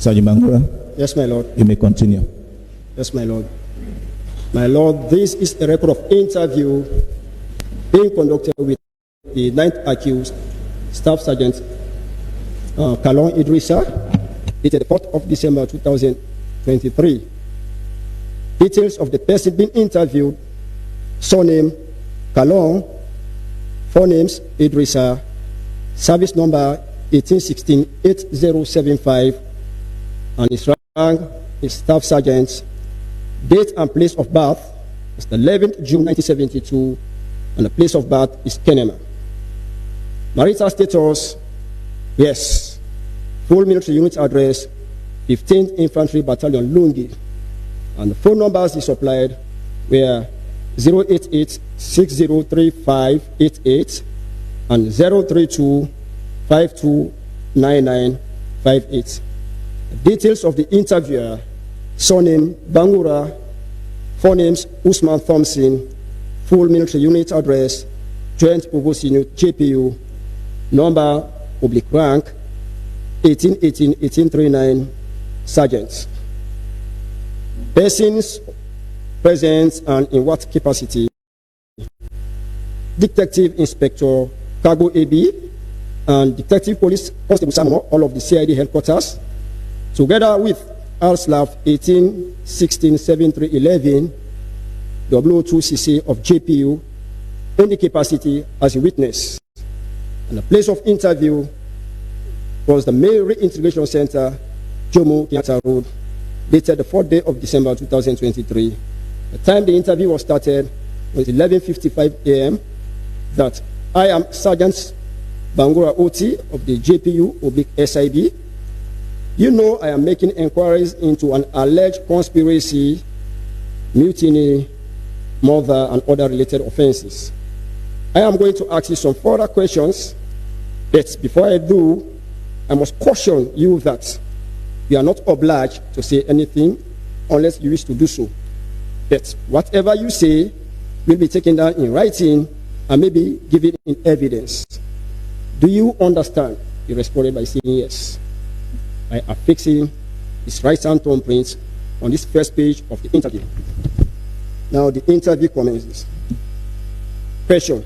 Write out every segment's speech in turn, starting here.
Sergeant Bangura? Yes, my Lord. You may continue. Yes, my Lord. My Lord, this is a record of interview being conducted with the 9th accused, Staff Sergeant Kalon Idrissa, dated the 4th of December 2023. Details of the person being interviewed: surname Kalon, forenames Idrissa, service number 1816-8075, and his rank is Staff Sergeant. Date and place of birth is the 11th June 1972, and the place of birth is Kenema. Marital status: yes. Full military unit address: 15th Infantry Battalion, Lungi. And the phone numbers he supplied were 088-603588 and 032-529958. The details of the interviewer: surname Bangura, forenames Usman Thompson, full military unit address, Joint Provost Unit, JPU, number, oblique rank, 1818-1839, Sergeant. Persons present and in what capacity: Detective Inspector Cargo AB and Detective Police Constable Samo, all of the CID headquarters, together with RSLAF 1816-7311, W2CC of JPU, in the capacity as a witness. And the place of interview was the Mail Reintegration Center, Jomo Kenyatta Road, dated the 4th day of December 2023. The time the interview was started was 11:55 a.m. That I am Sergeant Bangura OT of the JPU oblique SIB. You know I am making inquiries into an alleged conspiracy, mutiny, murder, and other related offenses. I am going to ask you some further questions, but before I do, I must caution you that you are not obliged to say anything unless you wish to do so. But whatever you say will be taken down in writing and maybe given in evidence. Do you understand? He responded by saying yes. By affixing his right hand thumbprint on this first page of the interview. Now the interview commences. Question: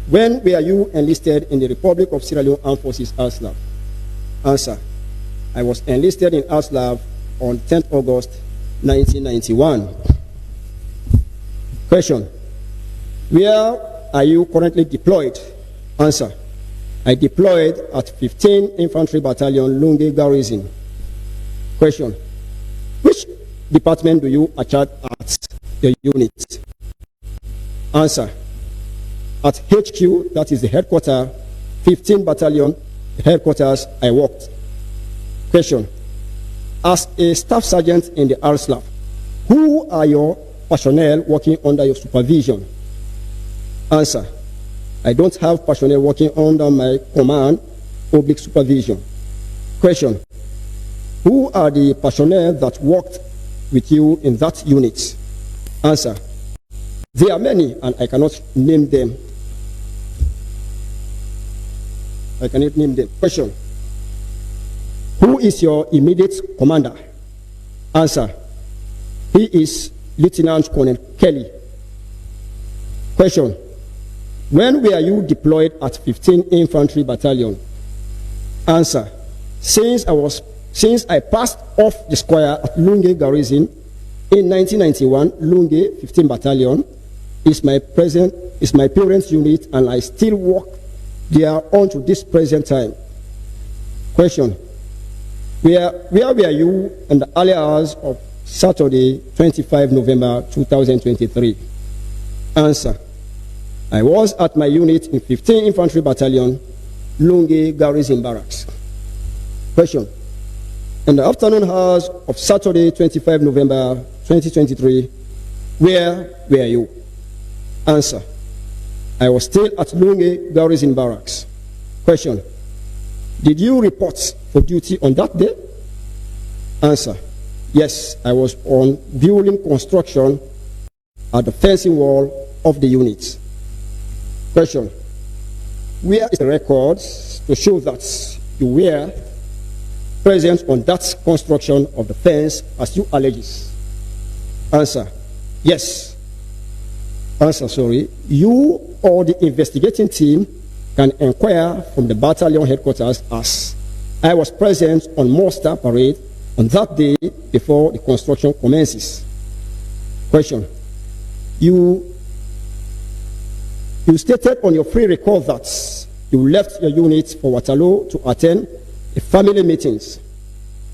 when were you enlisted in the Republic of Sierra Leone Armed Forces, ASLAF? Answer: I was enlisted in ASLAF on 10th August 1991. Question: where are you currently deployed? Answer: I deployed at 15th Infantry Battalion, Lungi Garrison. Question: which department do you attach at the unit? Answer: at HQ, that is the headquarters, 15th Battalion headquarters, I worked. Question: as a staff sergeant in the RSLAF, who are your personnel working under your supervision? Answer: I don't have personnel working under my command, oblique supervision. Question: who are the personnel that worked with you in that unit? Answer: there are many and I cannot name them. I cannot name them. Question: who is your immediate commander? Answer: he is Lieutenant Colonel Kelly. Question: when were you deployed at 15th Infantry Battalion? Answer: since I passed off the square at Lungi Garrison in 1991, Lungi 15th Battalion is my parents' unit, and I still work there on to this present time. Question: where were you in the early hours of Saturday, 25 November 2023? Answer: I was at my unit in 15th Infantry Battalion, Lungi Garrison Barracks. Question: in the afternoon hours of Saturday, 25 November 2023, where were you? Answer: I was still at Lungi Garrison Barracks. Question: did you report for duty on that day? Answer: yes, I was on building construction at the fencing wall of the unit. Question: where is the records to show that you were present on that construction of the fence as you alleges? Answer, yes. Answer, sorry. You or the investigating team can inquire from the battalion headquarters as I was present on muster parade on that day before the construction commences. Question. You stated on your free record that you left your unit for Waterloo to attend a family meetings.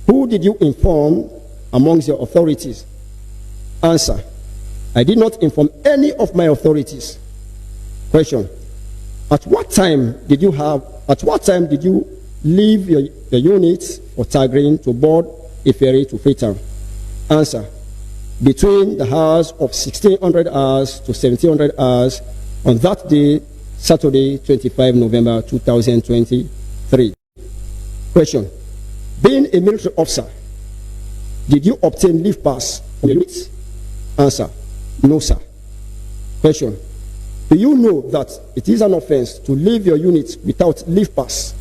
Who did you inform amongst your authorities? Answer. I did not inform any of my authorities. Question. At what time did you leave your unit for Tagreen to board a ferry to FREETOWN? Answer. Between the hours of 1600 hours to 1700 hours on that day, Saturday, 25 November 2023. Question. Being a military officer, did you obtain leave pass from your unit? Answer. No, sir. Question. Do you know that it is an offense to leave your unit without leave pass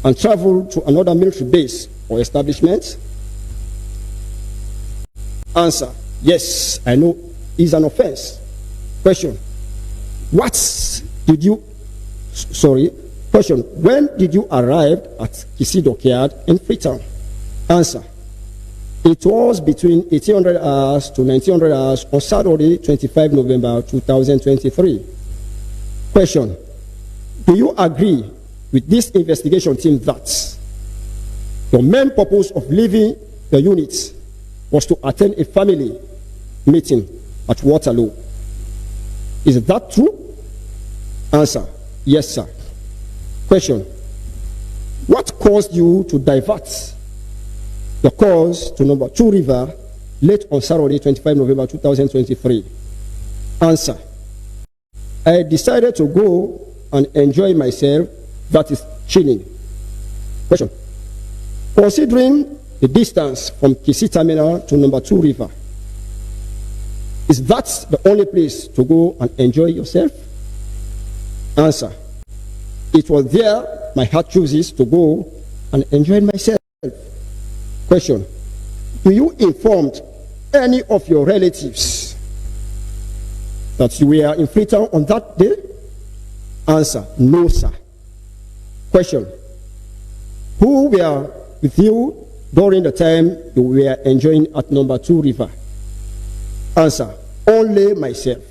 and travel to another military base or establishment? Answer. Yes, I know it's an offense. Question. Question. When did you arrive at Kisi Dockyard in FREETOWN? Answer. It was between 1800 hours to 1900 hours on Saturday, 25 November 2023. Question. Do you agree with this investigation team that your main purpose of leaving the unit was to attend a family meeting at Waterloo? Is that true? Answer. Yes, sir. Question. What caused you to divert your course to number 2 River late on Saturday, 25 November 2023? Answer. I decided to go and enjoy myself, that is chilling. Question. Considering the distance from Kisi Terminal to number 2 River, is that the only place to go and enjoy yourself? Answer. It was there my heart chooses to go and enjoy myself. Question. Do you inform any of your relatives that you were in FREETOWN on that day? Answer. No, sir. Question. Who were with you during the time you were enjoying at number 2 River? Answer. Only myself.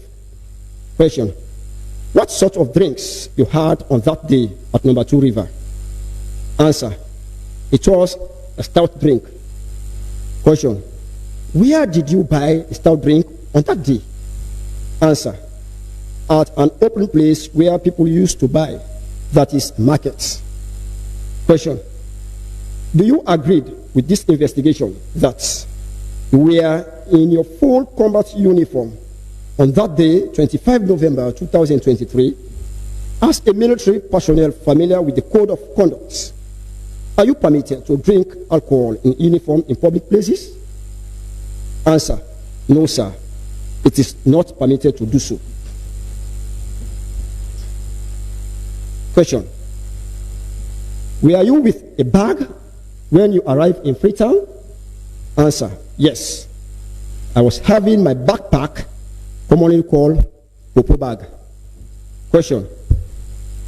Question. What sort of drinks you had on that day at number 2 River? Answer. It was a stout drink. Question. Where did you buy a stout drink on that day? Answer. At an open place where people used to buy, that is markets. Question. Do you agree with this investigation that you were in your full combat uniform on that day, 25 November 2023, as a military personnel familiar with the code of conduct? Are you permitted to drink alcohol in uniform in public places? Answer. No, sir. It is not permitted to do so. Question. Were you with a bag when you arrived in FREETOWN? Answer. Yes. I was having my backpack, commonly called Popo bag. Question.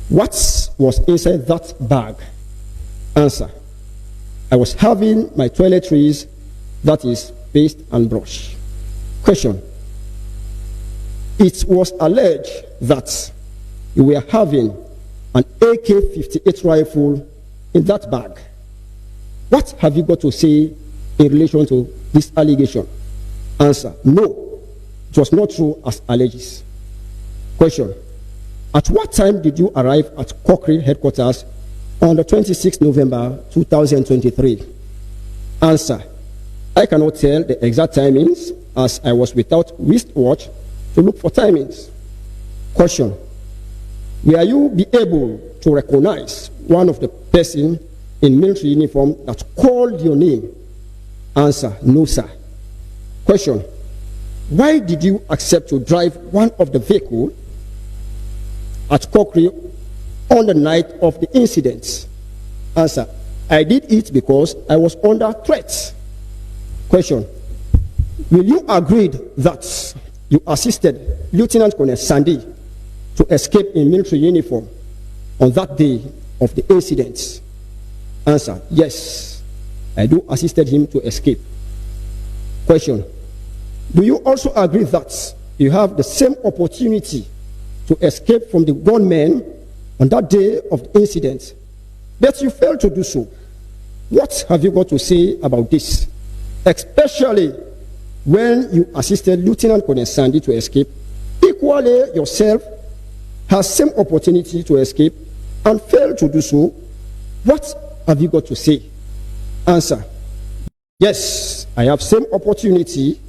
What was inside that bag? Answer. I was having my toiletries, that is paste and brush. Question. It was alleged that you were having an AK-58 rifle in that bag. What have you got to say in relation to this allegation? Answer. No, it was not true as alleges. Question. At what time did you arrive at Cochrane headquarters on the 26th November 2023? Answer. I cannot tell the exact timings as I was without wristwatch to look for timings. Question. Will you be able to recognize one of the person in military uniform that called your name? Answer. No, sir. Question. Why did you accept to drive one of the vehicle at Cochrane on the night of the incident? Answer. I did it because I was under threat. Question. Will you agree that you assisted Lieutenant Colonel Sandy to escape in military uniform on that day of the incident? Answer. Yes, I do assisted him to escape. Question. Do you also agree that you have the same opportunity to escape from the gunmen on that day of the incident, but you failed to do so? What have you got to say about this? Especially when you assisted Lieutenant Colonel Sandy to escape, equally yourself has same opportunity to escape and failed to do so. What have you got to say? Answer. Yes, I have same opportunity,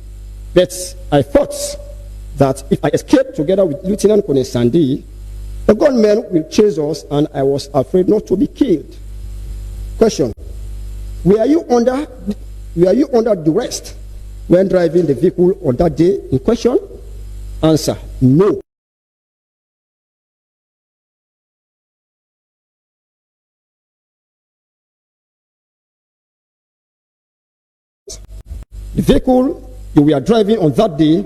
but I thought that if I escape together with Lieutenant Colonel Sandy, the gunmen will chase us, and I was afraid not to be killed. Question. Were you under duress when driving the vehicle on that day in question? Answer. No. The vehicle you were driving on that day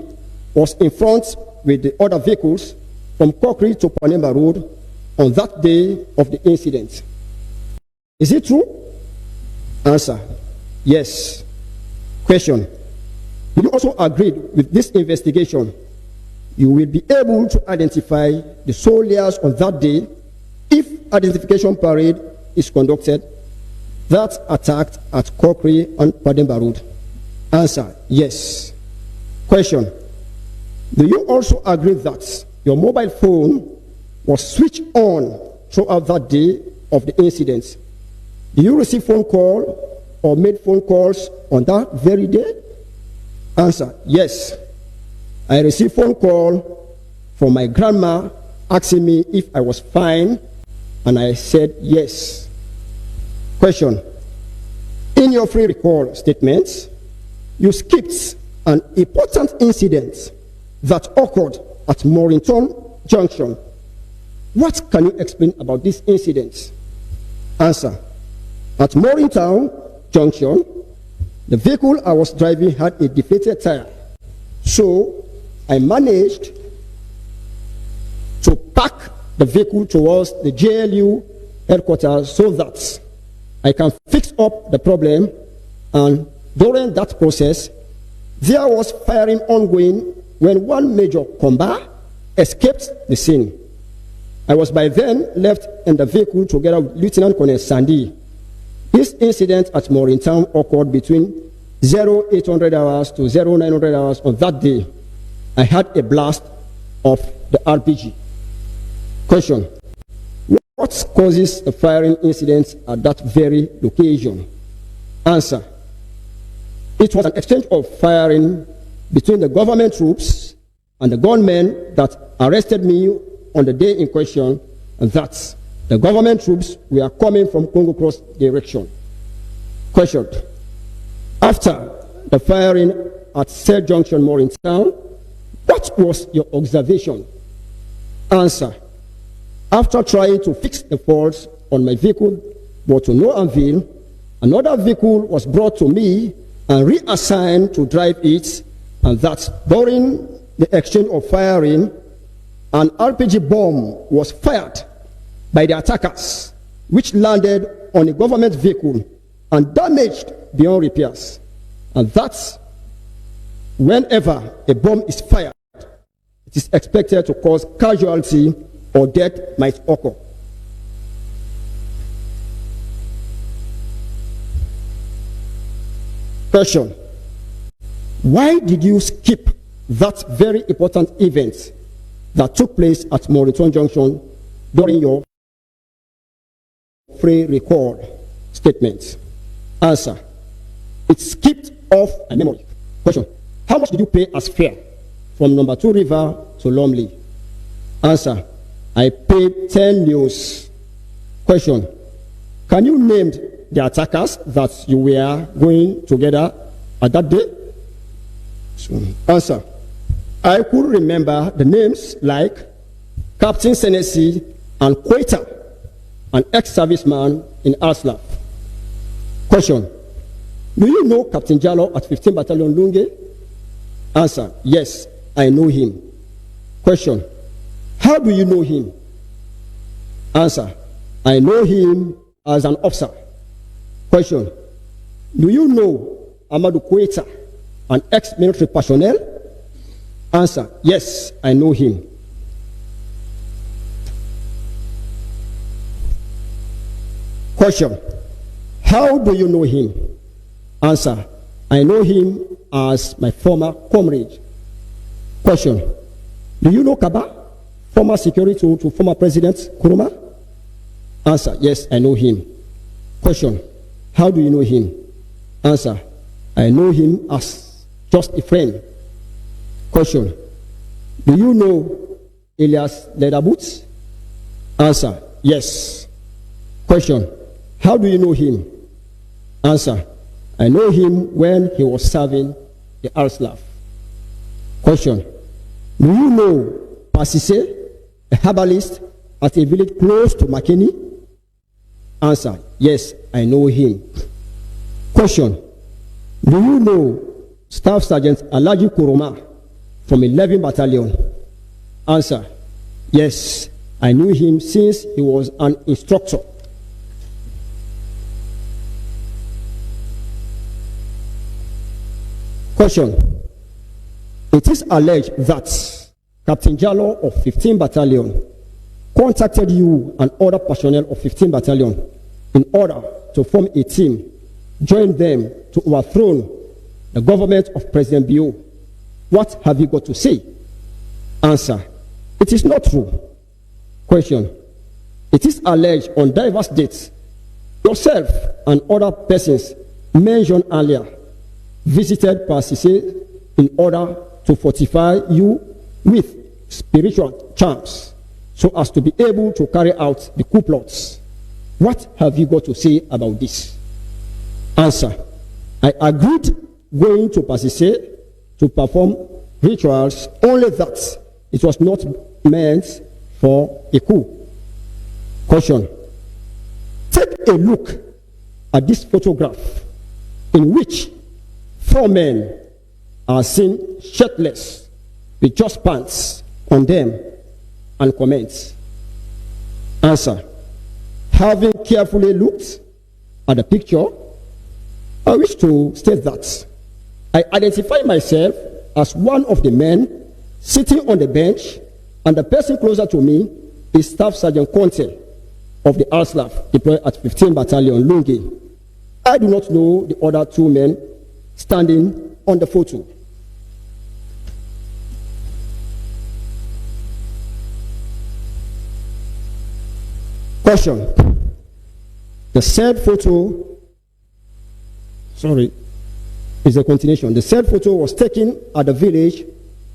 was in front with the other vehicles from Kokri to Panema Road on that day of the incident. Is it true? Answer. Yes. Question. Do you also agree with this investigation? You will be able to identify the soldiers on that day if identification parade is conducted that attacked at Kokri and Pademba Road. Answer. Yes. Question. Do you also agree that your mobile phone was switched on throughout that day of the incident? Do you receive phone call or made phone calls on that very day? Answer. Yes. I received phone call from my grandma asking me if I was fine, and I said yes. Question. In your free recall statements, you skipped an important incident that occurred at Morrington Junction. What can you explain about this incident? Answer. At Morrington Junction, the vehicle I was driving had a deflated tire. So I managed to park the vehicle towards the JLU headquarters so that I can fix up the problem, and during that process, there was firing ongoing when one Major Komba escaped the scene. I was by then left in the vehicle together with Lieutenant Colonel Sandy. This incident at Morrington occurred between 0800 hours to 0900 hours on that day. I had a blast of the RPG. Question. What causes the firing incidents at that very location? Answer. It was an exchange of firing between the government troops and the gunmen that arrested me on the day in question, and that the government troops were coming from Congo Cross direction. Question. After the firing at said junction, Morrington, what was your observation? Answer. After trying to fix the faults on my vehicle, but to no avail, another vehicle was brought to me and reassigned to drive it, and that during the exchange of firing, an RPG bomb was fired by the attackers, which landed on a government vehicle and damaged beyond repairs. And that's whenever a bomb is fired, it is expected to cause casualty or death might occur. Question. Why did you skip that very important event that took place at Morrington Junction during your free recall statement? Answer. It skipped off my memory. Question. How much did you pay as fare from number 2 River to Lumley? Answer. I paid 10 news. Question. Can you name the attackers that you were going together at that day? Answer. I could remember the names like Captain Senesi and Quater, an ex-serviceman in Aslap. Question. Do you know Captain Jallo at 15 Battalion Lunge? Answer. Yes, I know him. Question. How do you know him? Answer. I know him as an officer. Question. Do you know Amadou Koueta, an ex-military personnel? Answer. Yes, I know him. Question. How do you know him? Answer. I know him as my former comrade. Question. Do you know Kaba, former security to former President Nkrumah? Answer. Yes, I know him. Question. How do you know him? Answer. I know him as just a friend. Question. Do you know Elias Leatherboots? Answer. Yes. Question. How do you know him? Answer. I know him when he was serving the RSLAF. Question. Do you know Pasise, a herbalist at a village close to Makeni? Answer. Yes, I know him. Question. Do you know Staff Sergeant Alaji Kuroma from 11 Battalion? Answer. Yes, I knew him since he was an instructor. Question. It is alleged that Captain Jallo of 15 Battalion contacted you and other personnel of 15 Battalion in order to form a team, join them to overthrow the government of President Bio. What have you got to say? Answer. It is not true. Question. It is alleged on diverse dates, yourself and other persons mentioned earlier visited Pasise in order to fortify you with spiritual charms so as to be able to carry out the coup plots. What have you got to say about this? Answer. I agreed going to Pasise to perform rituals, only that it was not meant for a coup. Question. Take a look at this photograph in which 4 men are seen shirtless with just pants on them and comment. Answer. Having carefully looked at the picture, I wish to state that I identify myself as one of the men sitting on the bench, and the person closer to me is Staff Sergeant Conte of the RSLAF deployed at 15 Battalion Lungi. I do not know the other 2 men standing on the photo. Question. The said photo, is a continuation. The said photo was taken at the village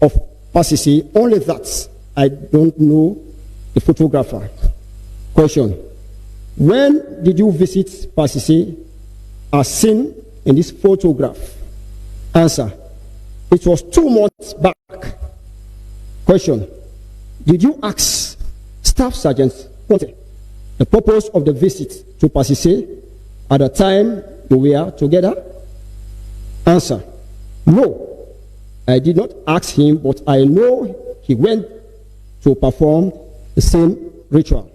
of Pasisi, only that I don't know the photographer. Question. When did you visit Pasisi as seen in this photograph? Answer. It was 2 months back. Question. Did you ask Staff Sergeant Conte the purpose of the visit to Pasise at the time you were together? Answer. No, I did not ask him, but I know he went to perform the same ritual.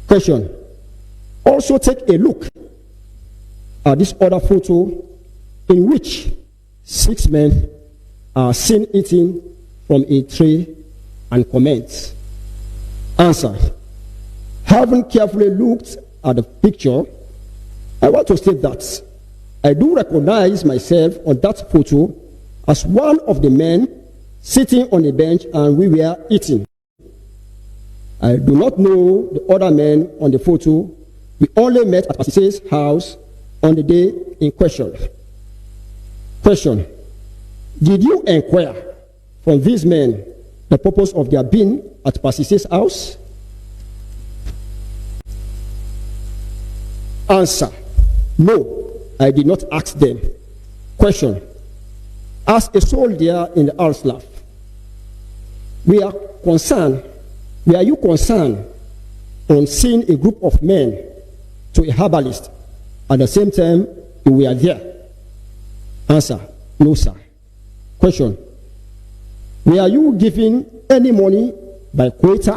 Question. Also take a look at this other photo in which 6 men are seen eating from a tray and comment. Answer. Having carefully looked at the picture, I want to state that I do recognize myself on that photo as one of the men sitting on a bench and we were eating. I do not know the other men on the photo. We only met at Pasise's house on the day in question. Question. Did you inquire from these men the purpose of their being at Pasise's house? Answer. No, I did not ask them. Question. As a soldier in the RSLAF, were you concerned on seeing a group of men to a herbalist At the same time, you were there. Answer, no, sir. Question, were you given any money by Quetta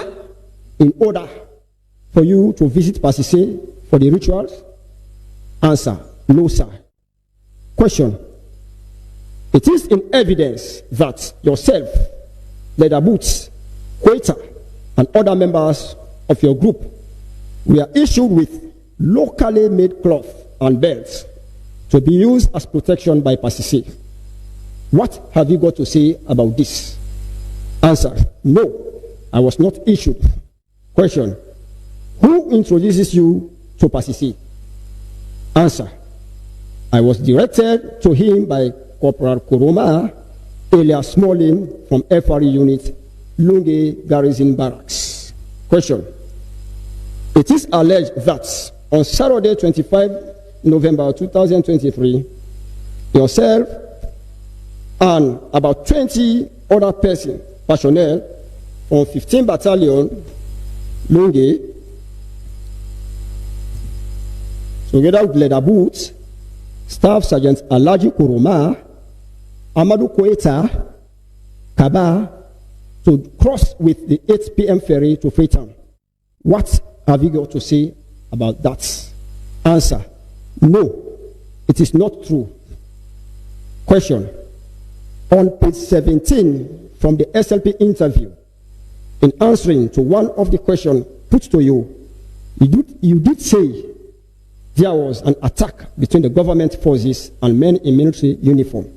in order for you to visit Pasise for the rituals? Answer, no, sir. Question, it is in evidence that yourself, Leather Boots, Quetta, and other members of your group were issued with locally made cloth and belts to be used as protection by Pasise. What have you got to say about this? Answer, no, I was not issued. Question, who introduces you to Pasise? Answer, I was directed to him by Corporal Kuroma, alias Smalling from FRE unit, Lunge Garrison Barracks. Question, it is alleged that on Saturday, 25 November 2023, yourself and about 20 other personnel from 15 Battalion, Lunge, together with Leather Boots, Staff Sergeant Alaji Kuroma, Amadou Quetta, Kaba, to cross with the 8 p.m. ferry to Freetown. What have you got to say about that? Answer, no, it is not true. Question, on page 17 from the SLP interview, in answering to one of the questions put to you, you did say there was an attack between the government forces and men in military uniform.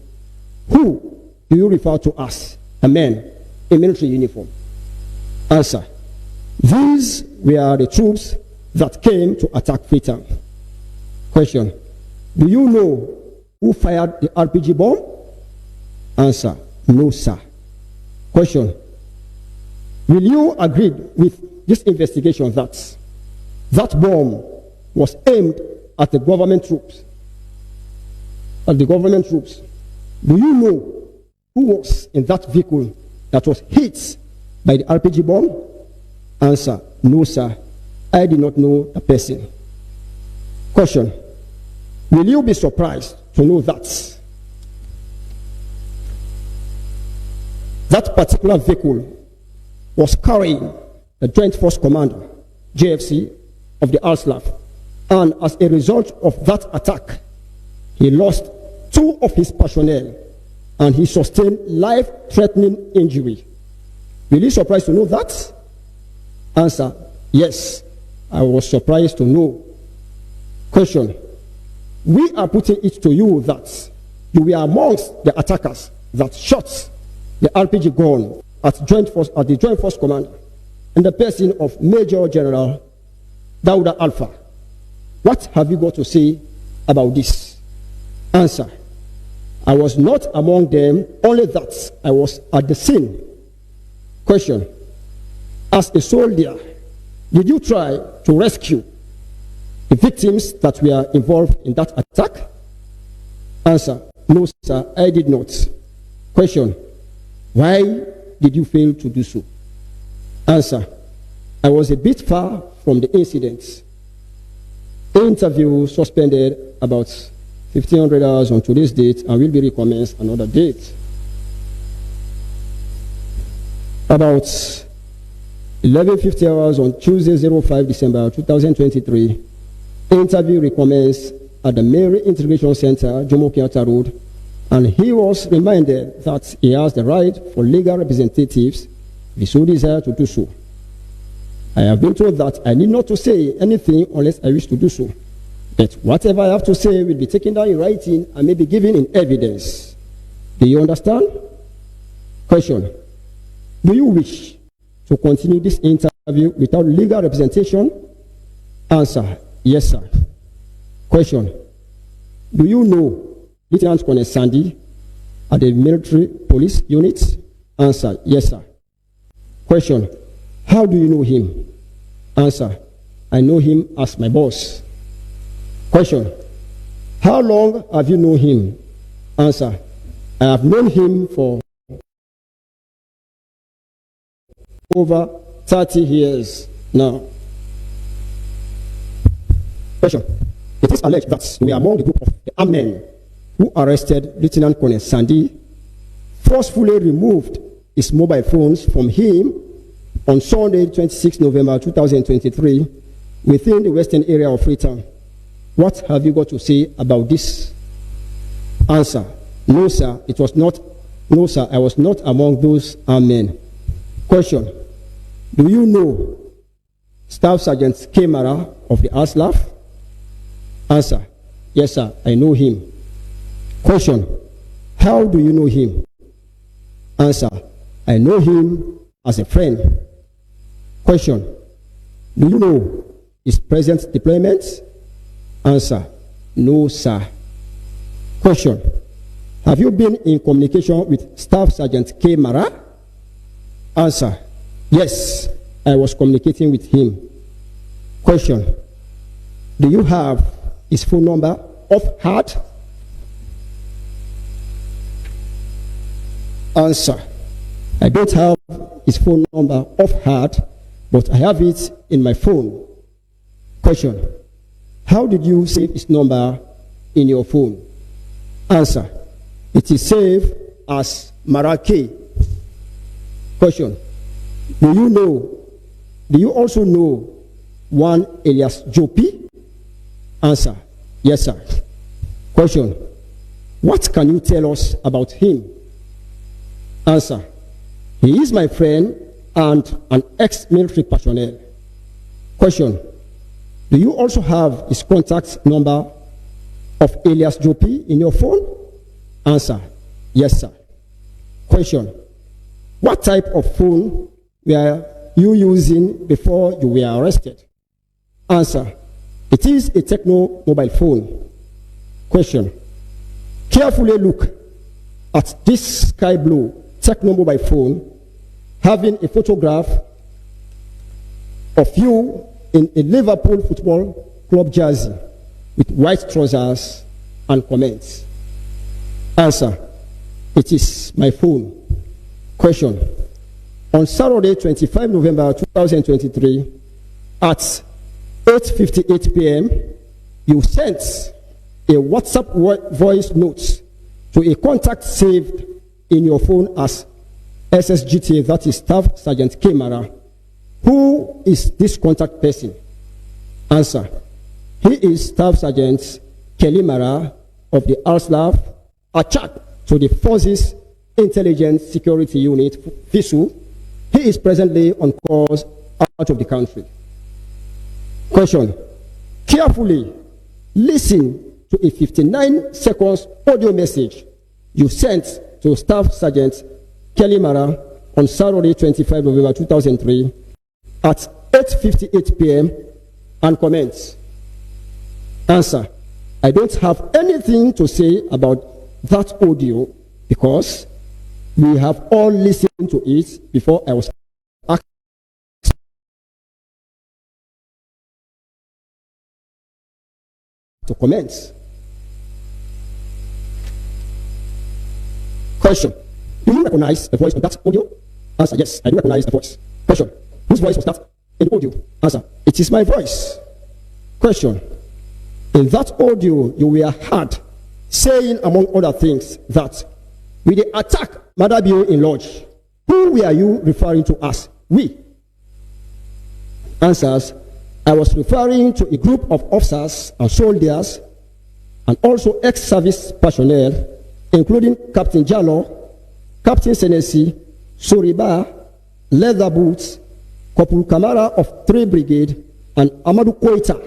Who do you refer to as a man in military uniform? Answer, these were the troops that came to attack Freetown. Question, do you know who fired the RPG bomb? Answer, no, sir. Question, will you agree with this investigation that that bomb was aimed at the government troops? At the government troops. Do you know who was in that vehicle that was hit by the RPG bomb? Answer, no, sir. I did not know the person. Question, will you be surprised to know that that particular vehicle was carrying the Joint Force Commander, JFC, of the RSLAF, and as a result of that attack, he lost 2 of his personnel and he sustained life-threatening injury? Will you be surprised to know that? Answer, yes, I was surprised to know. Question, we are putting it to you that you were amongst the attackers that shot the RPG gun at the Joint Force Commander in the person of Major General Dauda Alpha. What have you got to say about this? Answer, I was not among them, only that I was at the scene. Question, as a soldier, did you try to rescue the victims that were involved in that attack? Answer, no, sir, I did not. Question, why did you fail to do so? Answer, I was a bit far from the incident. Interview suspended about 1,500 hours on today's date and will be recommenced another date. About 11:50 hours on Tuesday, 05 December 2023, interview recommenced at the Mary Integration Center, Jomo Kenyatta Road, and he was reminded that he has the right for legal representatives if he so desire to do so. I have been told that I need not to say anything unless I wish to do so. But whatever I have to say will be taken down in writing and may be given in evidence. Do you understand? Question, do you wish to continue this interview without legal representation? Answer, yes, sir. Question, do you know Lieutenant Colonel Sandy at the military police unit? Answer, yes, sir. Question, how do you know him? Answer, I know him as my boss. Question, how long have you known him? Answer, I have known him for over 30 years now. Question, It is alleged that we are among the group of the armed men who arrested Lieutenant Colonel Sandy, forcefully removed his mobile phones from him on Sunday, 26 November 2023, within the western area of Freetown. What have you got to say about this? Answer: no, sir, it was not. No, sir, I was not among those armed men. Question: do you know Staff Sergeant Kemara of the ASLAF? Answer: yes, sir, I know him. Question: how do you know him? Answer: I know him as a friend. Question: do you know his present deployment? Answer: no, sir. Question: have you been in communication with Staff Sergeant Kemara? Answer: yes, I was communicating with him. Question: do you have his phone number off heart? Answer: I don't have his phone number off heart, but I have it in my phone. Question: how did you save his number in your phone? Answer: it is saved as Marake. Question: do you also know one Elias Jopi? Answer: yes, sir. Question: what can you tell us about him? Answer: he is my friend and an ex-military personnel. Question: do you also have his contact number of Elias Jopi in your phone? Answer: yes, sir. Question: what type of phone were you using before you were arrested? Answer: it is a Techno mobile phone. Question: carefully look at this sky blue Techno mobile phone having a photograph of you in a Liverpool Football Club jersey with white trousers and comments. Answer: it is my phone. Question: on Saturday, 25 November 2023, at 8:58 p.m., you sent a WhatsApp voice note to a contact saved in your phone as SSGT, that is Staff Sergeant Kemara. Who is this contact person? Answer: he is Staff Sergeant Kelimara of the ASLAF, attached to the Forces Intelligence Security Unit, FISU. He is presently on course out of the country. Question: carefully listen to a 59 seconds audio message you sent to Staff Sergeant Kelimara on Saturday, 25 November 2003 at 8:58 p.m. and comments. Answer: I don't have anything to say about that audio because we have all listened to it before I was asked to comment. Question: do you recognize the voice of that audio? Answer: yes, I do recognize the voice. Question: whose voice was that in the audio? Answer: it is my voice. Question: in that audio you were heard saying, among other things, that with the attack Madabio in Lodge, who were you referring to as we? Answers: I was referring to a group of officers and soldiers and also ex-service personnel, including Captain Jallo, Captain Senesi, Soriba, Leather Boots, Corporal Kamara of 3 Brigade, and Amadou Koita,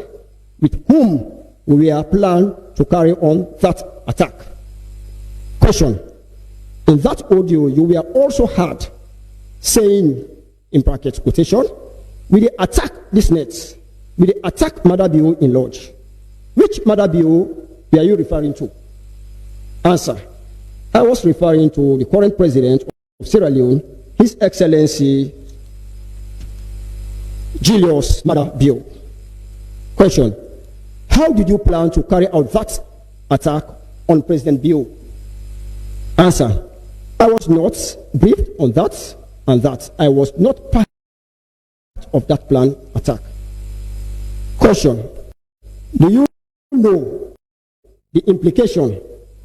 with whom we were planned to carry on that attack. Question: in that audio, you were also heard saying, in brackets quotation, "We attack this net, we attack Madabio in Lodge." Which Madabio were you referring to? Answer: I was referring to the current president of Sierra Leone, His Excellency Julius Madabio. Question: how did you plan to carry out that attack on President Bio? Answer: I was not briefed on that and that. I was not part of that planned attack. Question: do you know the implication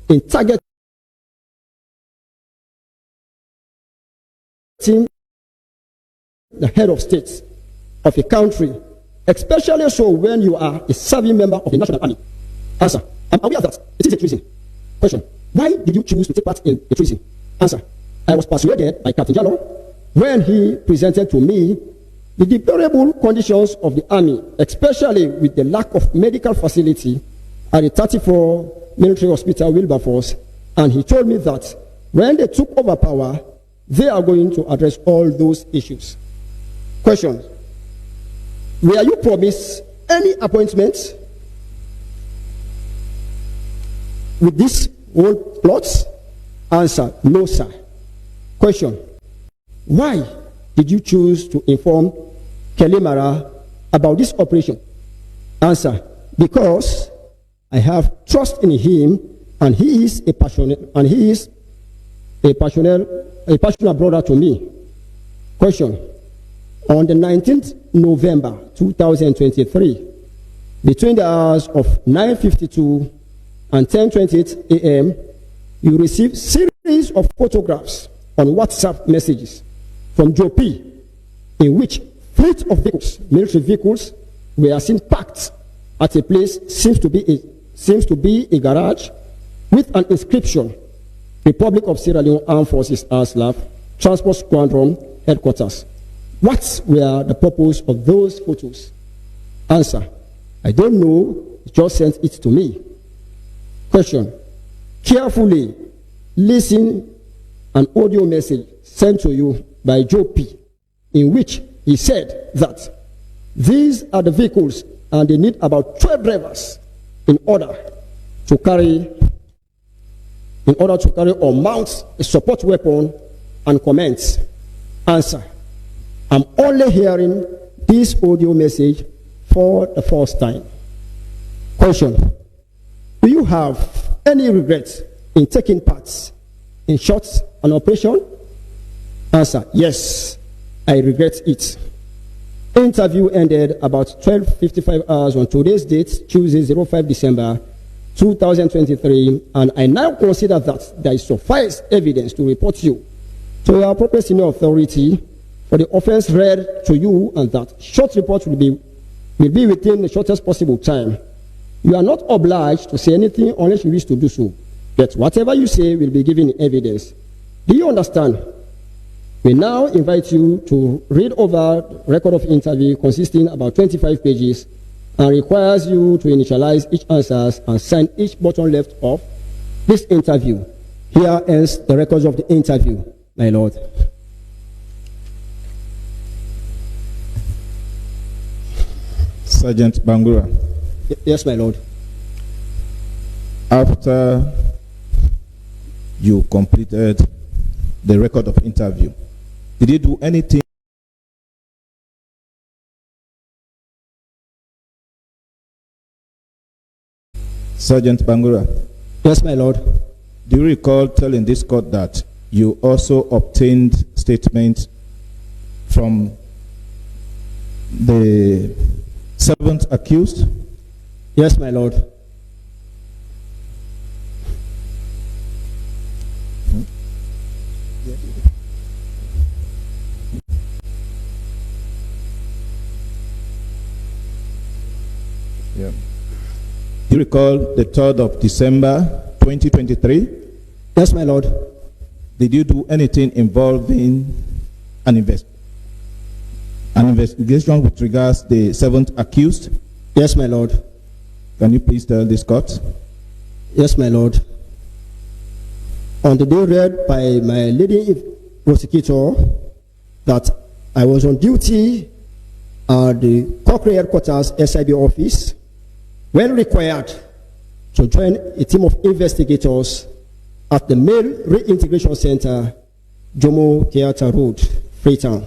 in targeting the head of state of a country, especially so when you are a serving member of the National Army? Answer: I'm aware that it is a treason. Question: why did you choose to take part in a treason? Answer: I was persuaded by Captain Jallo when he presented to me the deplorable conditions of the army, especially with the lack of medical facility at the 34 military hospital Wilberforce, and he told me that when they took over power, they are going to address all those issues. Question: were you promised any appointments with this whole plot? Answer: no, sir. Question: why did you choose to inform Kelimara about this operation? Answer: because I have trust in him, and he is a passionate brother to me. Question: on the 19th November 2023, between the hours of 9:52 and 10:28 a.m., you received series of photographs on WhatsApp messages from Joe P, in which fleet of vehicles, military vehicles, were seen parked at a place seems to be a garage with an inscription: Republic of Sierra Leone Armed Forces ASLAF, Transport Squadron Headquarters. What were the purpose of those photos? Answer: I don't know, just sent it to me. Question: carefully listen an audio message sent to you by Joe P, in which he said that these are the vehicles and they need about 12 drivers in order to carry or mount a support weapon and commence. Answer: I'm only hearing this audio message for the first time. Question: do you have any regrets in taking part in shots and operation? Answer: yes, I regret it. Interview ended about 12:55 hours on today's date, Tuesday, 05 December 2023, and I now consider that there is sufficient evidence to report you to your appropriate senior authority for the offense read to you, and that short report will be within the shortest possible time. You are not obliged to say anything unless you wish to do so, but whatever you say will be given evidence. Do you understand? We now invite you to read over the record of interview consisting about 25 pages, and requires you to initialize each answers and sign each button left of this interview. Here ends the records of the interview, my lord. Sergeant Bangura. Yes, my lord. After you completed the record of interview, did you do anything Sergeant Bangura? Yes, my lord. Do you recall telling this court that you also obtained statements from the 7th accused? Yes, my lord. Yeah. Do you recall the 3rd of December 2023? Yes, my lord. Did you do anything involving an investigation with regards to the 7th accused? Yes, my lord. Can you please tell this court? Yes, my lord. On the day read by my leading prosecutor that I was on duty at the Cochrane Headquarters SIB office when required to join a team of investigators at the Male Reintegration Center, Jomo Kenyatta Road, Freetown.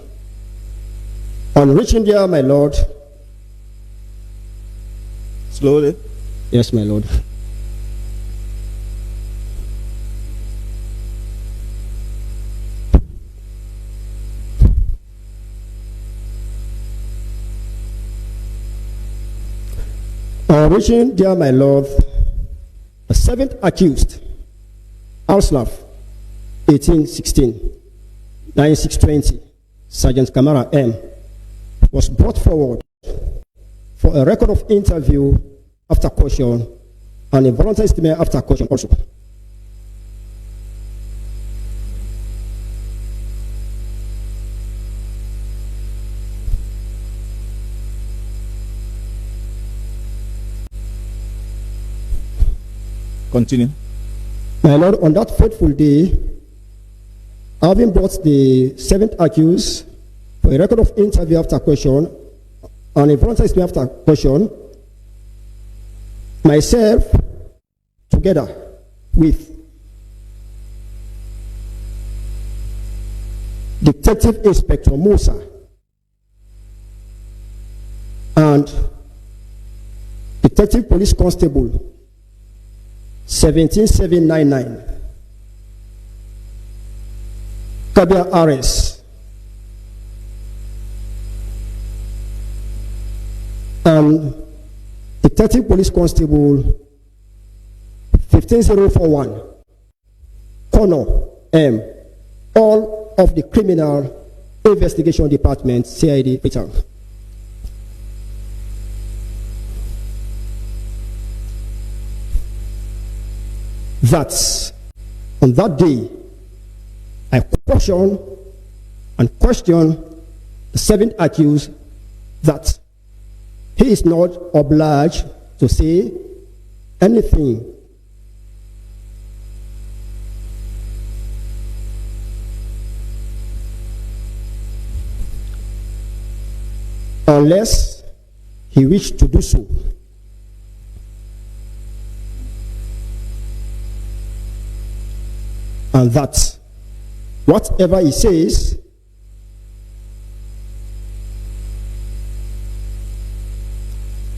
On reaching there, my lord. Slowly. Yes, my lord. On reaching there, my lord, the seventh accused, Auslav, 1816, 9620, Sergeant Kamara M., was brought forward for a record of interview after caution and a voluntary statement after caution also. Continue. My lord, on that fateful day, having brought the seventh accused for a record of interview after question and a voluntary statement after question, myself, together with Detective Inspector Musa and Detective Police Constable 17799, Kabia RS, and Detective Police Constable 15041, Connor M., all of the Criminal Investigation Department, CID, FREETOWN. That on that day, I caution and question the seventh accused that he is not obliged to say anything unless he wished to do so. And that whatever he says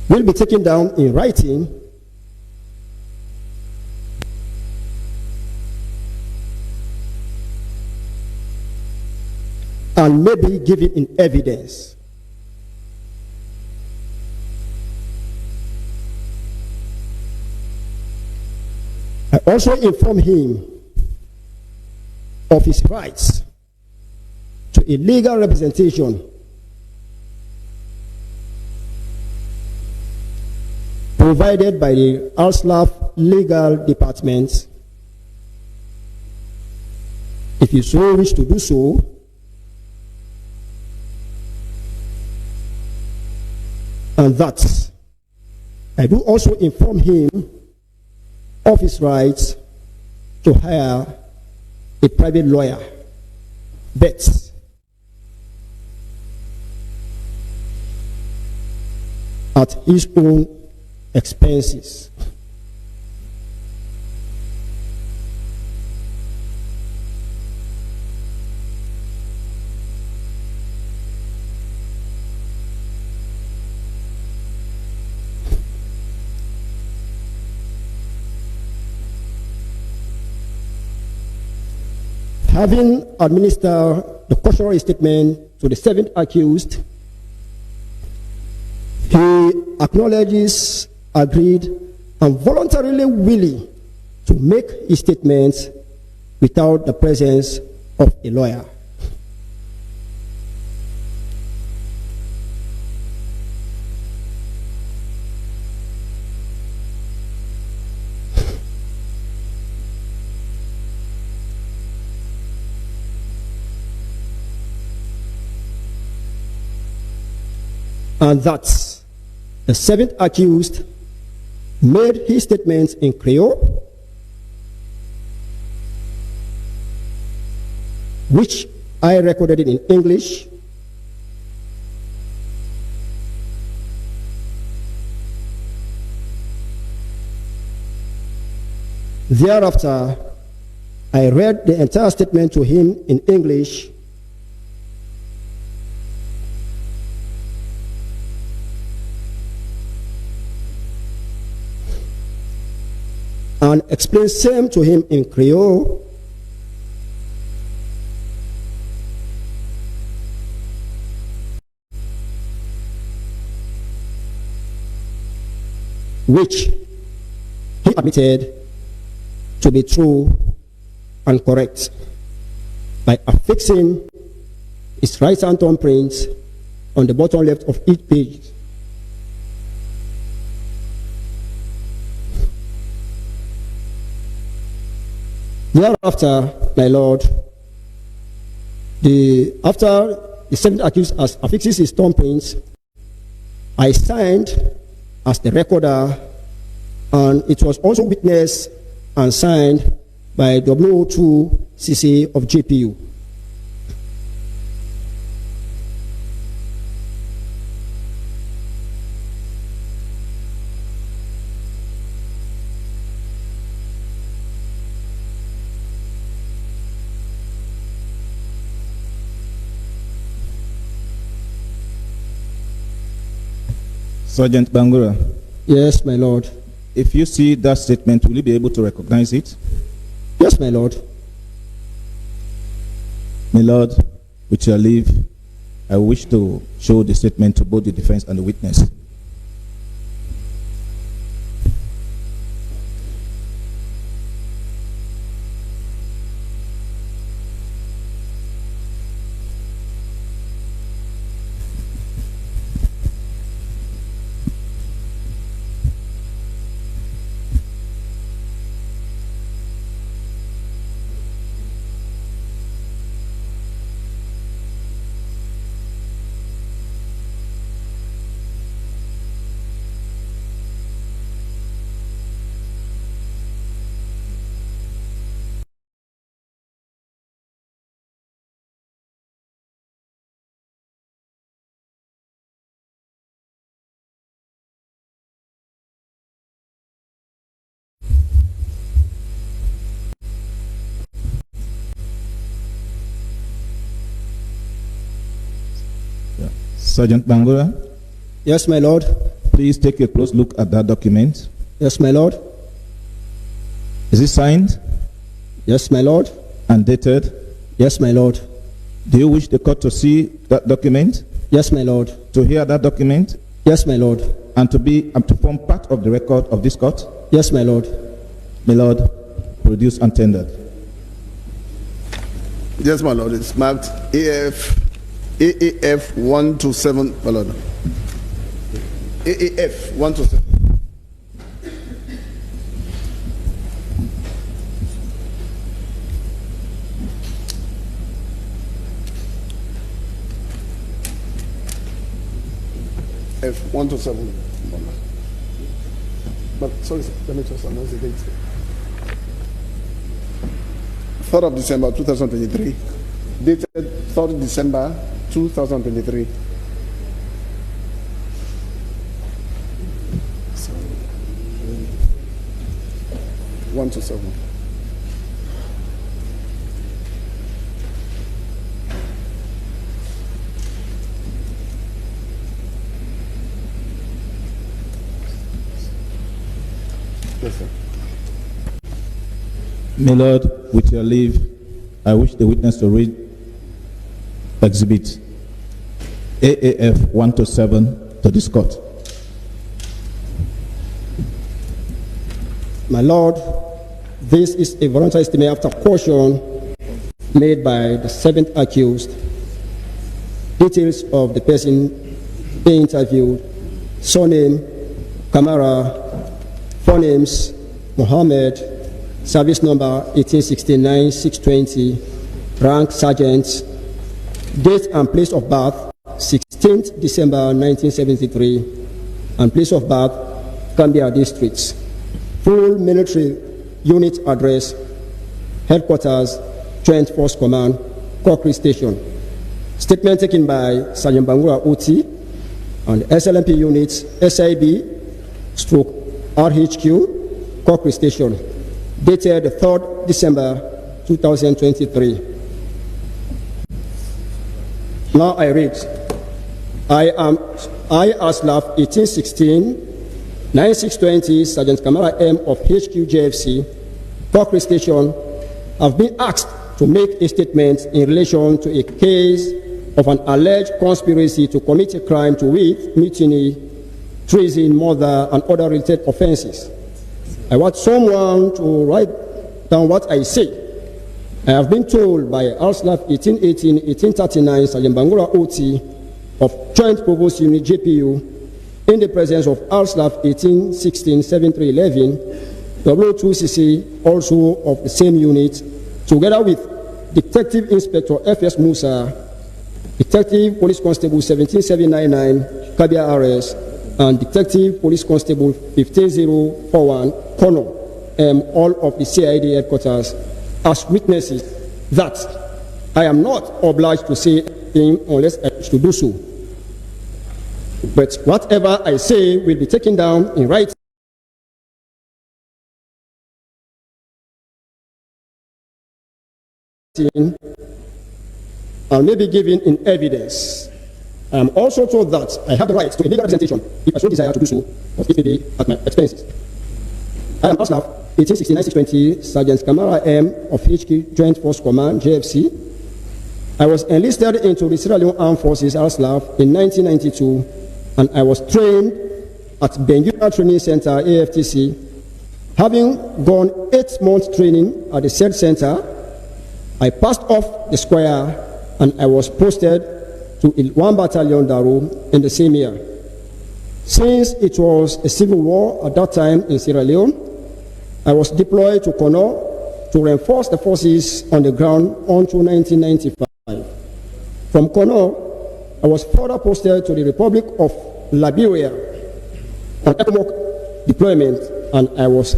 will be taken down in writing and may be given in evidence. I also inform him of his rights to a legal representation provided by the Auslav Legal Department, if you so wish to do so, and that I do also inform him of his rights to hire a private lawyer, but at his own expenses. Having administered the cautionary statement to the seventh accused, he acknowledges, agreed, and voluntarily willing to make his statements without the presence of a lawyer. And that the seventh accused made his statements in Creole, which I recorded it in English, thereafter, I read the entire statement to him in English, and explained same to him in Creole, which he admitted to be true and correct by affixing his right hand thumbprint on the bottom left of each page. Thereafter, my Lord, after the seventh accused has affixed his thumbprints, I signed as the recorder, and it was also witnessed and signed by No3 CC of JPU. Sergeant Bangura. Yes, my Lord. If you see that statement, will you be able to recognize it? Yes, my Lord. My Lord, with your leave, I wish to show the statement to both the defense and the witness. Sergeant Bangura? Yes, my Lord. Please take a close look at that document. Yes, my Lord. Is it signed? Yes, my Lord. And dated? Yes, my Lord. Do you wish the court to see that document? Yes, my Lord. To hear that document? Yes, my Lord. And to form part of the record of this court? Yes, my Lord. My Lord, produce and tendered. Yes, my Lord. It's marked AAF 127, my Lord. AAF 127. F127. But sorry, sir, let me just announce the date. 3rd of December 2023. Dated 3rd December 2023. So, 127. Yes, sir. My Lord, with your leave, I wish the witness to read Exhibit AAF 127 to this court. My Lord, this is a voluntary statement after caution made by the seventh accused. Details of the person being interviewed: surname, Kamara, forenames, Mohammed, service number 1869-620, rank sergeant, date and place of birth 16th December 1973, and place of birth Gambia District. Full military unit address, headquarters, Joint Force Command, Kokri Station. Statement taken by Sergeant Bangura OT and SLMP units SIB stroke RHQ, Kokri Station, dated the 3rd December 2023. Now I read. I, Aslaf 1816-9620, Sergeant Kamara M of HQ JFC, Kokri Station, have been asked to make a statement in relation to a case of an alleged conspiracy to commit a crime to wit, mutiny, treason, murder, and other related offenses. I want someone to write down what I say. I have been told by Arslaf 1818-1839 Sergeant Bangura OT of Joint Provost Unit JPU in the presence of Arslaf 1816-7311 W2CC also of the same unit, together with Detective Inspector F.S. Musa, Detective Police Constable 17799 Kabia RS, and Detective Police Constable 15041 Colonel, all of the CID headquarters, as witnesses that I am not obliged to say anything unless I wish to do so. But whatever I say will be taken down in writing and may be given in evidence. I am also told that I have the right to a legal representation if I so desire to do so, but it may be at my expenses. I am Aslaf 1869-620 Sergeant Kamara M of HQ Joint Force Command, JFC. I was enlisted into the Sierra Leone Armed Forces, Aslaf, in 1992, and I was trained at Benguela Training Center, AFTC. Having gone 8 months training at the said center, I passed off the square and I was posted to 1 Battalion Daru in the same year. Since it was a civil war at that time in Sierra Leone, I was deployed to Kono to reinforce the forces on the ground until 1995. From Kono, I was further posted to the Republic of Liberia on ECOMOG deployment, and I was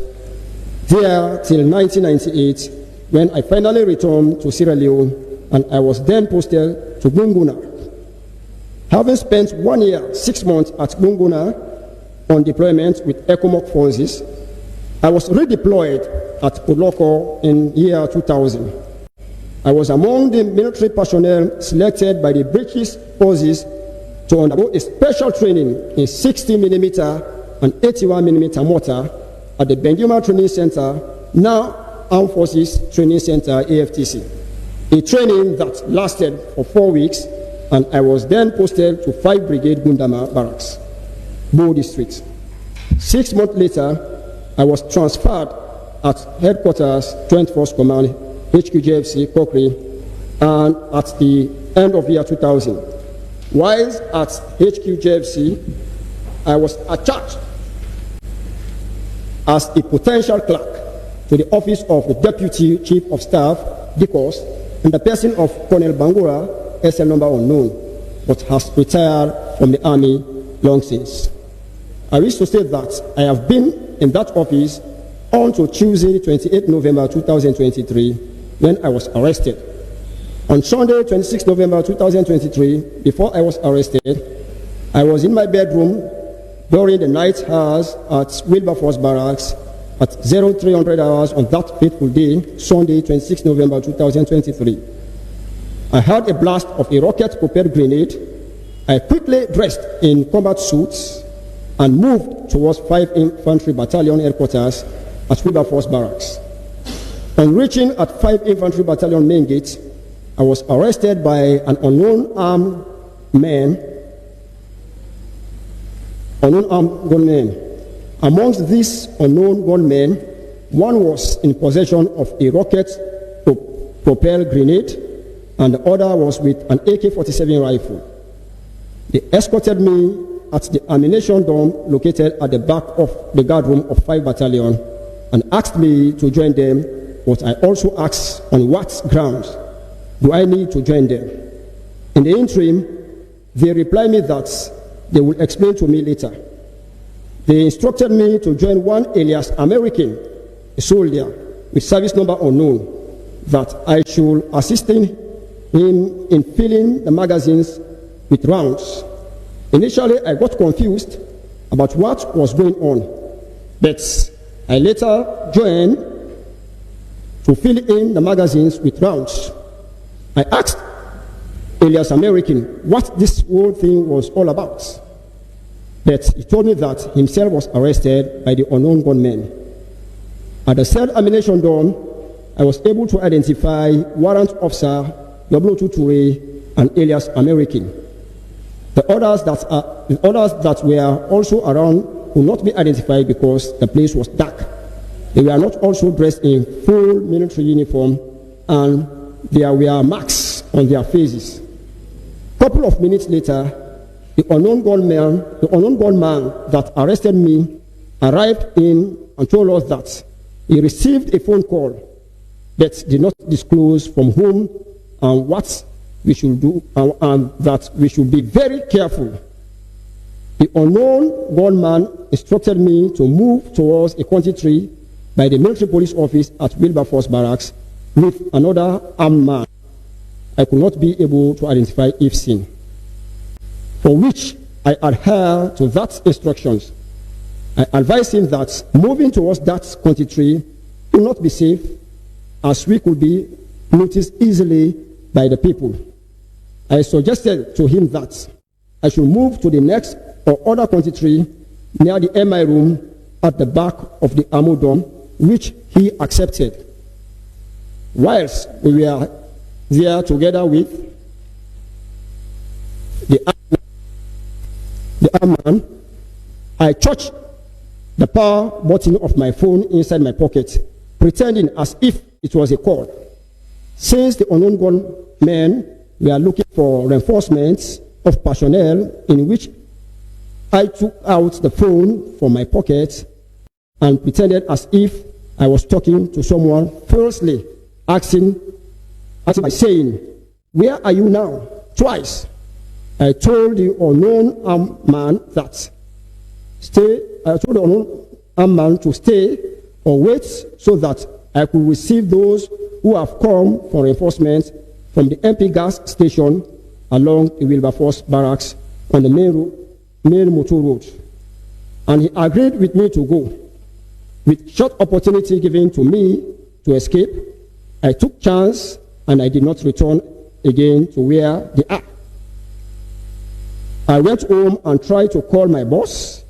there till 1998 when I finally returned to Sierra Leone, and I was then posted to Gunguna. Having spent 1 year, 6 months at Gunguna on deployment with ECOMOG forces, I was redeployed at Poloko in year 2000. I was among the military personnel selected by the British forces to undergo a special training in 60mm and 81mm mortar at the Benguela Training Center, now Armed Forces Training Center, AFTC. A training that lasted for 4 weeks, and I was then posted to 5 Brigade Gundama Barracks, Bo District. 6 months later, I was transferred at Headquarters Joint Force Command, HQJFC, Kokri, and at the end of year 2000. While at HQJFC, I was attached as a potential clerk to the office of the Deputy Chief of Staff, DICOS, in the person of Colonel Bangura, SL number unknown, but has retired from the Army long since. I wish to state that I have been in that office until Tuesday, 28 November 2023, when I was arrested. On Sunday, 26 November 2023, before I was arrested, I was in my bedroom during the night hours at Wilberforce Barracks at 0300 hours on that fateful day, Sunday, 26 November 2023. I heard a blast of a rocket-propelled grenade. I quickly dressed in combat suits and moved towards 5 Infantry Battalion headquarters at Wilberforce Barracks. On reaching at 5 Infantry Battalion main gate, I was arrested by an unknown armed gunmen. Amongst these unknown gunmen, one was in possession of a rocket-propelled grenade, and the other was with an AK-47 rifle. They escorted me at the ammunition dome located at the back of the guard room of 5 Battalion and asked me to join them, but I also asked on what grounds do I need to join them. In the interim, they replied me that they will explain to me later. They instructed me to join one alias American, a soldier with service number unknown, that I should assist him in filling the magazines with rounds. Initially, I got confused about what was going on, but I later joined to fill in the magazines with rounds. I asked alias American what this whole thing was all about, but he told me that himself was arrested by the unknown gunmen. At the said ammunition dome, I was able to identify Warrant Officer W2 Toure and alias American. The others that were also around could not be identified because the place was dark. They were not also dressed in full military uniform, and there were marks on their faces. A couple of minutes later, the unknown gunman that arrested me arrived in and told us that he received a phone call but did not disclose from whom and what we should do, and that we should be very careful. The unknown gunman instructed me to move towards a country tree by the military police office at Wilberforce Barracks with another armed man. I could not be able to identify if seen, for which I adhere to that instructions. I advised him that moving towards that country tree would not be safe, as we could be noticed easily by the people. I suggested to him that I should move to the next or other country tree near the MI room at the back of the ammo dome, which he accepted. Whilst we were there together with the armed man, I touched the power button of my phone inside my pocket, pretending as if it was a call. Since the unknown gunmen were looking for reinforcements of personnel, in which I took out the phone from my pocket and pretended as if I was talking to someone, falsely asking by saying, "Where are you now?" Twice. I told the unknown armed man that I told the unknown armed man to stay or wait so that I could receive those who have come for reinforcements from the MP gas station along the Wilberforce Barracks on the main motor road. And he agreed with me to go. With short opportunity given to me to escape, I took chance and I did not return again to where they are. I went home and tried to call my boss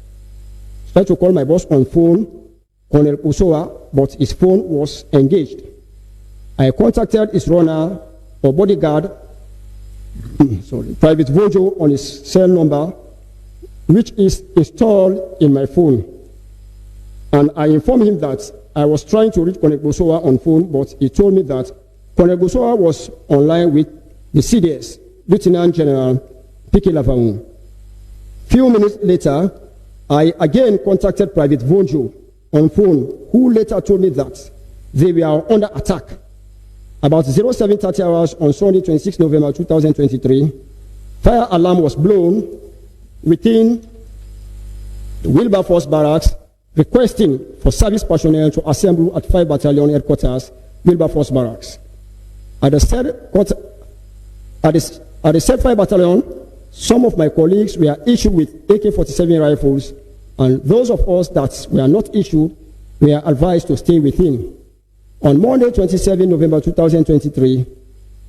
on phone, Colonel Usoa, but his phone was engaged. I contacted his runner or bodyguard, Private Vojo, on his cell number, which is installed in my phone. And I informed him that I was trying to reach Colonel Usoa on phone, but he told me that Colonel Usoa was online with the CDS, Lieutenant General Pique Lavaun. Few minutes later, I again contacted Private Vojo on phone, who later told me that they were under attack. About 07:30 hours on Sunday, 26 November 2023, fire alarm was blown within the Wilberforce Barracks, requesting for service personnel to assemble at 5 Battalion headquarters, Wilberforce Barracks. At the said 5 Battalion, some of my colleagues were issued with AK-47 rifles, and those of us that were not issued were advised to stay within. On Monday, 27 November 2023,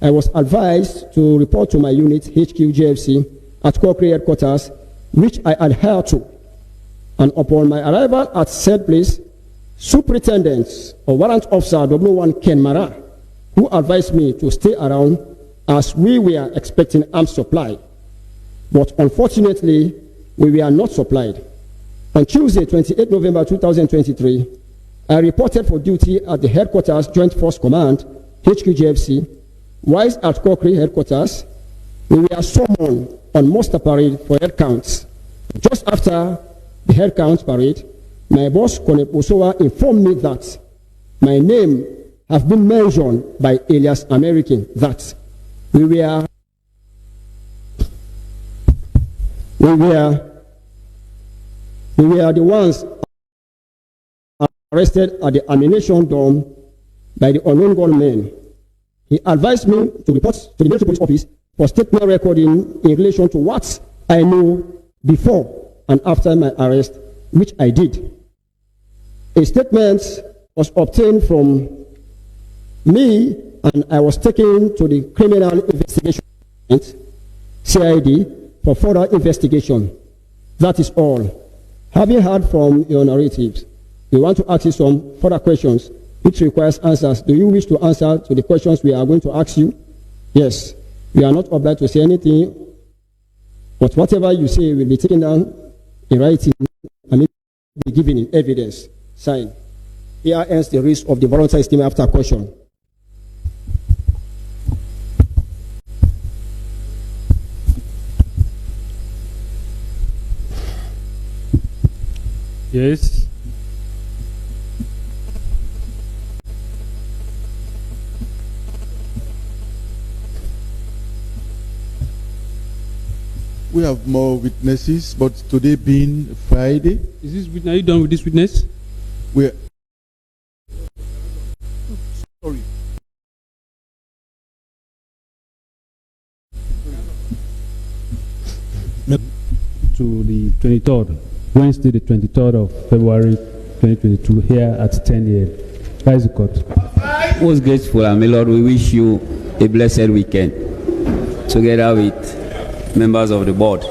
I was advised to report to my unit, HQ JFC, at Corporate headquarters, which I adhere to. And upon my arrival at said place, Superintendent or Warrant Officer W1 Ken Mara, who advised me to stay around as we were expecting arms supply. But unfortunately, we were not supplied. On Tuesday, 28 November 2023, I reported for duty at the Headquarters Joint Force Command, HQJFC. Whilst at Corporate headquarters, we were summoned on muster parade for head counts. Just after the head count parade, my boss, Colonel Usoa, informed me that my name has been mentioned by alias American, that we were the ones arrested at the ammunition dome by the unknown gunmen. He advised me to report to the military police office for statement recording in relation to what I knew before and after my arrest, which I did. A statement was obtained from me, and I was taken to the Criminal Investigation CID for further investigation. That is all. Having heard from your narratives, we want to ask you some further questions which requires answers. Do you wish to answer to the questions we are going to ask you? Yes. We are not obliged to say anything But whatever you say will be taken down in writing and may be given in evidence. Signed. Here ends the risk of the voluntary statement after question. Yes. We have more witnesses, but today being Friday, Are you done with this witness? we're sorry. To the 23rd, Wednesday, the 23rd of February 2022, here at 10 a.m. That is the court. Most grateful, and my Lord, we wish you a blessed weekend together with members of the board.